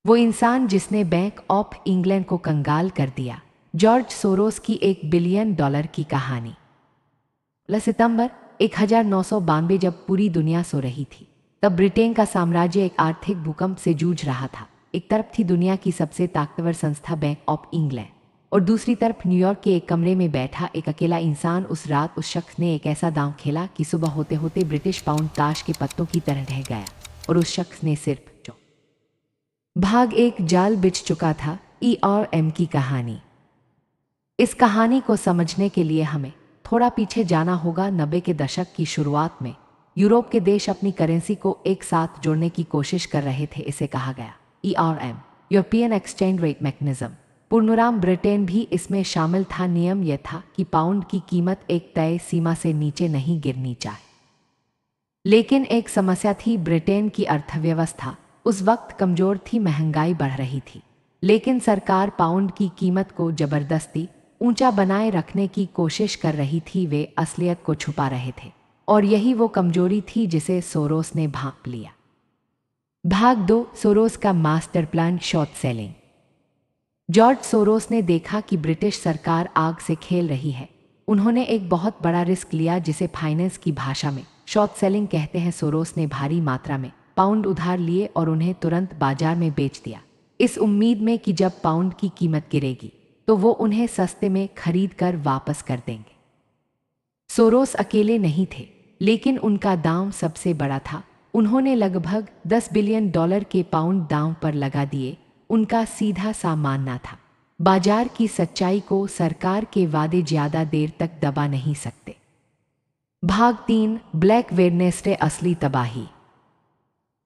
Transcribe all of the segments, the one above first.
वो इंसान जिसने बैंक ऑफ इंग्लैंड को कंगाल कर दिया। जॉर्ज सोरोस की $1 बिलियन की कहानी। सितंबर 1992 जब पूरी दुनिया सो रही थी, तब ब्रिटेन का साम्राज्य एक आर्थिक भूकंप से जूझ रहा था। एक तरफ थी दुनिया की सबसे ताकतवर संस्था बैंक ऑफ इंग्लैंड, और दूसरी तरफ न्यूयॉर्क के एक कमरे में बैठा एक अकेला इंसान। उस रात उस शख्स ने एक ऐसा दांव खेला कि सुबह होते होते ब्रिटिश पाउंड ताश के पत्तों की तरह ढह गया, और उस शख्स ने सिर्फ भाग एक जाल बिछ चुका था। ERM की कहानी। इस कहानी को समझने के लिए हमें थोड़ा पीछे जाना होगा। 90 के दशक की शुरुआत में यूरोप के देश अपनी करेंसी को एक साथ जोड़ने की कोशिश कर रहे थे। इसे कहा गया ERM, European exchange rate mechanism. Purnaram Britain भी इसमें शामिल था। नियम यह था कि पाउंड की कीमत एक तय सीमा से नीचे नहीं गिरनी चाहिए। लेकिन एक समस्या थी, ब्रिटेन की अर्थव्यवस्था उस वक्त कमजोर थी, महंगाई बढ़ रही थी, लेकिन सरकार पाउंड की कीमत को जबरदस्ती ऊंचा बनाए रखने की कोशिश कर रही थी। वे असलियत को छुपा रहे थे, और यही वो कमजोरी थी जिसे सोरोस ने भांप लिया। भाग 2, सोरोस का master plan, short selling. George Soros ने देखा कि ब्रिटिश सरकार आग से खेल रही है। उन्होंने एक बहुत बड़ा रिस्क लिया जिसे फाइनेंस की भाषा में शॉर्ट सेलिंग कहते हैं। सोरोस ने भारी मात्रा में पाउंड उधार लिए और उन्हें तुरंत बाजार में बेच दिया, इस उम्मीद में कि जब पाउंड की कीमत गिरेगी तो वो उन्हें सस्ते में खरीद कर वापस कर देंगे। सोरोस अकेले नहीं थे, लेकिन उनका दांव सबसे बड़ा था। उन्होंने लगभग $10 बिलियन के पाउंड दांव पर लगा दिए। उनका सीधा सा मानना था, बाजार की सच्चाई को सरकार के वादे ज्यादा देर तक दबा नहीं सकते। भाग 3, ब्लैक वेडनेसडे, असली तबाही।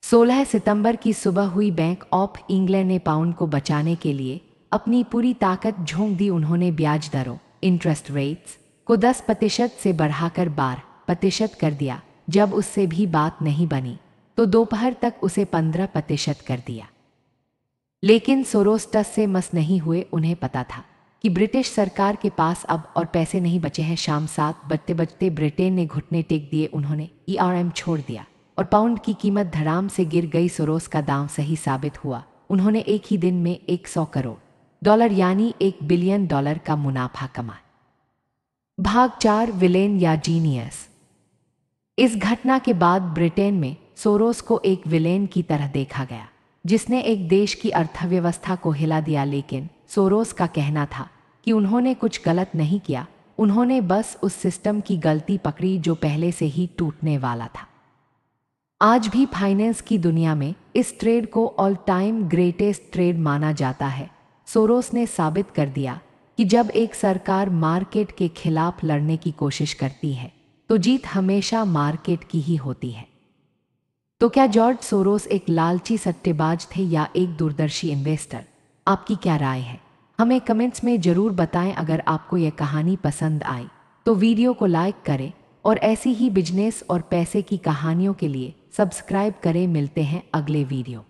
16 सितंबर की सुबह हुई। बैंक ऑफ इंग्लैंड ने पाउंड को बचाने के लिए अपनी पूरी ताकत झोंक दी। उन्होंने ब्याज दरों, इंटरेस्ट रेट्स को 10% से बढ़ाकर 12% कर दिया। जब उससे भी बात नहीं बनी तो दोपहर तक उसे 15% कर दिया। लेकिन सोरोस टस से मस नहीं हुए। उन्हें पता था कि ब्रिटिश सरकार के पास अब और पैसे नहीं बचे हैं। शाम 7 बजते बजते ब्रिटेन ने घुटने टेक दिए। उन्होंने ERM छोड़ दिया और पाउंड की कीमत धड़ाम से गिर गई। सोरोस का दांव सही साबित हुआ। उन्होंने एक ही दिन में $100 करोड़ यानी $1 बिलियन का मुनाफा कमाया। भाग 4, विलेन या जीनियस। इस घटना के बाद ब्रिटेन में सोरोस को एक विलेन की तरह देखा गया, जिसने एक देश की अर्थव्यवस्था को हिला दिया। लेकिन सोरोस का कहना था कि उन्होंने कुछ गलत नहीं किया, उन्होंने बस उस सिस्टम की गलती पकड़ी जो पहले से ही टूटने वाला था। आज भी फाइनेंस की दुनिया में इस ट्रेड को ऑल टाइम ग्रेटेस्ट ट्रेड माना जाता है। सोरोस ने साबित कर दिया कि जब एक सरकार मार्केट के खिलाफ लड़ने की कोशिश करती है तो जीत हमेशा मार्केट की ही होती है। तो क्या जॉर्ज सोरोस एक लालची सट्टेबाज थे या एक दूरदर्शी इन्वेस्टर? आपकी क्या राय है? हमें कमेंट्स में जरूर बताएं। अगर आपको यह कहानी पसंद आई तो वीडियो को लाइक करें और ऐसी ही बिजनेस और पैसे की कहानियों के लिए सब्सक्राइब करें। मिलते हैं अगले वीडियो।